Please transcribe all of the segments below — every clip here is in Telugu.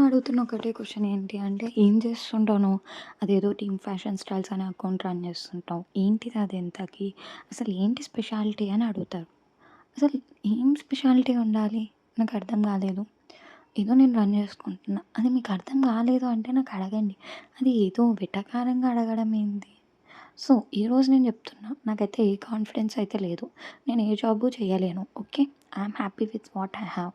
అడుగుతున్న ఒకటే క్వెషన్ ఏంటి అంటే, "ఏం చేస్తుంటావు నువ్వు?" అదేదో టీమ్ ఫ్యాషన్ స్టైల్స్ అనే అకౌంట్ రన్ చేస్తుంటావు. ఏంటిది అది ఇంతకి? అసలు ఏంటి స్పెషాలిటీ అని అడుగుతారు. అసలు ఏం స్పెషాలిటీ ఉండాలి? నాకు అర్థం కాలేదు. ఏదో నేను రన్ చేసుకుంటున్నా. అది మీకు అర్థం కాలేదు అంటే నాకు అడగండి. అది ఏదో వెటకారంగా అడగడం ఏంది? సో, ఈరోజు నేను చెప్తున్నా. నాకైతే ఏ కాన్ఫిడెన్స్ అయితే లేదు. నేను ఏ జాబు చేయలేను. Okay. I'm happy with what I have.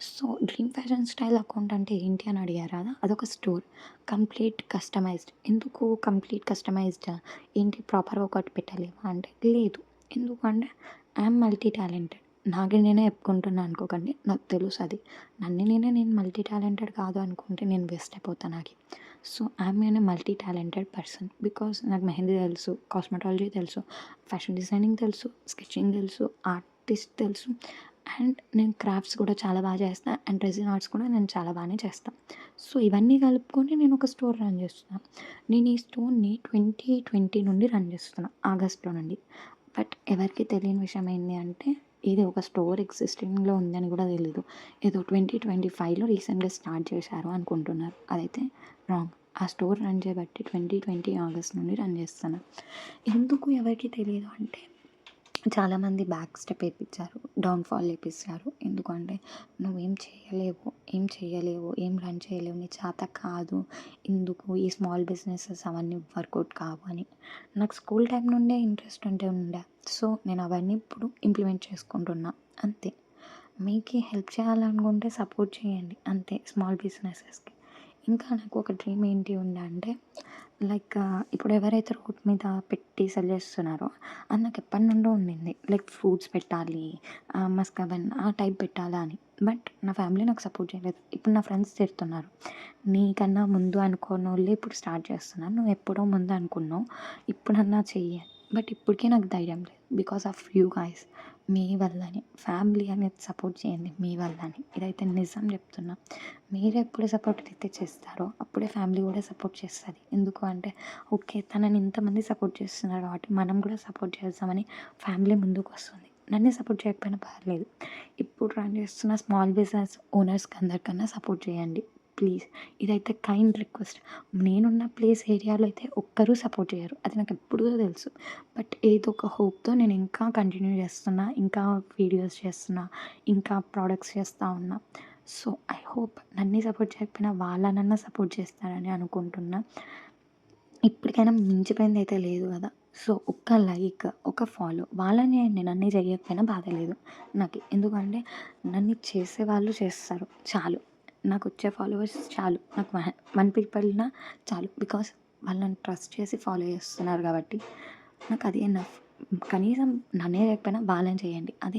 So, Dream Fashion Style account అంటే ఏంటి అని అడిగారు కదా! అదొక స్టోర్. Complete customized. ఎందుకు కంప్లీట్ కస్టమైజ్డ్? ఏంటి ప్రాపర్‌గా ఒకటి పెట్టలేమా అంటే, లేదు. ఎందుకంటే ఐయామ్ మల్టీ టాలెంటెడ్. నాకి నేనే చెప్పుకుంటున్నా అనుకోకండి. నాకు తెలుసది. నేను మల్టీ టాలెంటెడ్ కాదు అనుకుంటే నేను వేస్ట్ అయిపోతా నాకి. So, I'm multi talented person. Because నాకు మెహందీ తెలుసు, కాస్మెటాలజీ తెలుసు, ఫ్యాషన్ డిజైనింగ్ తెలుసు, స్కెచింగ్ తెలుసు, ఆర్టిస్ట్ తెలుసు. అండ్ నేను క్రాఫ్ట్స్ కూడా చాలా బాగా చేస్తా. అండ్ రెజిన్ ఆర్ట్స్ కూడా నేను చాలా బానే చేస్తా. సో, ఇవన్నీ కలుపుకొని నేను ఒక స్టోర్ రన్ చేస్తున్నా. నేను ఈ స్టోర్‌ని 2020 నుండి రన్ చేస్తున్నా. ఆగస్ట్‌లో నుండి. బట్ ఎవరికీ తెలియని విషయం ఏంది అంటే, ఇది ఒక స్టోర్ ఎగ్జిస్టింగ్‌లో ఉందని కూడా తెలీదు. ఏదో 2025లో రీసెంట్‌గా స్టార్ట్ చేశారు అనుకుంటున్నారు. అదైతే రాంగ్. ఆ స్టోర్ రన్ చేయబట్టి 2020 ఆగస్ట్ నుండి రన్ చేస్తున్నా. ఎందుకు ఎవరికీ తెలీదు అంటే, చాలామంది బ్యాక్ స్టెప్ ఏపిచ్చారు. డౌన్‌ఫాల్ ఏపిచ్చారు. ఎందుకంటే, "నువ్వేం చేయలేవు, ఏం చెయ్యలేవు, ఏం రన్ చేయలేవు, నీ చేత కాదు. ఎందుకు ఈ స్మాల్ బిజినెసెస్ అవన్నీ వర్కౌట్ కావు" అని. నాకు స్కూల్ టైం నుండే ఇంట్రెస్ట్ ఉండే. సో, నేను అవన్నీ ఇప్పుడు ఇంప్లిమెంట్ చేసుకుంటున్నా. అంతే. మీకి హెల్ప్ చేయాలనుకుంటే సపోర్ట్ చేయండి. అంతే స్మాల్ బిజినెసెస్‌కి. ఇంకా నాకు ఒక డ్రీమ్ ఏంటి ఉండే అంటే, లైక్ ఇప్పుడు ఎవరైతే రోడ్ మీద పెట్టి సెల్ చేస్తున్నారో అది నాకు ఎప్పటినుండో ఉండింది. లైక్ ఫ్రూట్స్ పెట్టాలి, మస్క్ అవన్ ఆ టైప్ పెట్టాలా అని. బట్ నా ఫ్యామిలీ నాకు సపోర్ట్ చేయలేదు. ఇప్పుడు నా ఫ్రెండ్స్ తిడుతున్నారు. "నీకన్నా ముందు అనుకోనోళ్ళే ఇప్పుడు స్టార్ట్ చేస్తున్నారు. నువ్వు ఎప్పుడో ముందు అనుకున్నావు. ఇప్పుడన్నా చెయ్యి" అని. బట్ ఇప్పటికి నాకు ధైర్యం లేదు. Because of you guys. మీ వల్లనే. ఫ్యామిలీ అనేది సపోర్ట్ చేయండి మీ వల్లనే. ఇదైతే నిజం చెప్తున్నా. మీరెప్పుడు సపోర్ట్ అయితే చేస్తారో అప్పుడే ఫ్యామిలీ కూడా సపోర్ట్ చేస్తది. ఎందుకు అంటే, ఓకే. తనని ఇంతమంది సపోర్ట్ చేస్తున్నారు కాబట్టి మనం కూడా సపోర్ట్ చేద్దామని ఫ్యామిలీ ముందుకొస్తుంది. నన్నే సపోర్ట్ చేయకపోయినా పర్లేదు. ఇప్పుడు రన్ చేస్తున్న స్మాల్ బిజినెస్ ఓనర్స్‌కి అందరికన్నా సపోర్ట్ చేయండి. ప్లీజ్. ఇదైతే కైండ్ రిక్వెస్ట్. నేనున్న ప్లేస్ ఏరియాలో అయితే ఒక్కరు సపోర్ట్ చేయరు. అది నాకెప్పుడో తెలుసు. బట్ ఏదో ఒక హోప్‌తో నేను ఇంకా కంటిన్యూ చేస్తున్నా. ఇంకా వీడియోస్ చేస్తున్నా. ఇంకా ప్రొడక్ట్స్ చేస్తా ఉన్నా. సో, ఐ హోప్ నన్నే సపోర్ట్ చేయకపోయినా వాళ్ళనన్నా సపోర్ట్ చేస్తారని అనుకుంటున్నా. ఇప్పటికైనా మించిపోయిందయితే లేదు గదా! సో, ఒక్క లైక్, ఒక ఫాలో వాళ్ళని చేయండి. నన్నే చెయ్యకపోయినా బాధ లేదు నాకి. ఎందుకంటే నన్ను చేసేవాళ్ళు చేస్తారు చాలు. నాకొచ్చే ఫాలోవర్స్ చాలు. నాకు 1 పీపుల్‌నా చాలు. బికాజ్ వాళ్ళు నన్ను ట్రస్ట్ చేసి ఫాలో చేస్తున్నారు గాబట్టి నాకది ఎనఫ్. కనీసం నన్నే చేయకపోయినా వాళ్ళని చేయండి. అది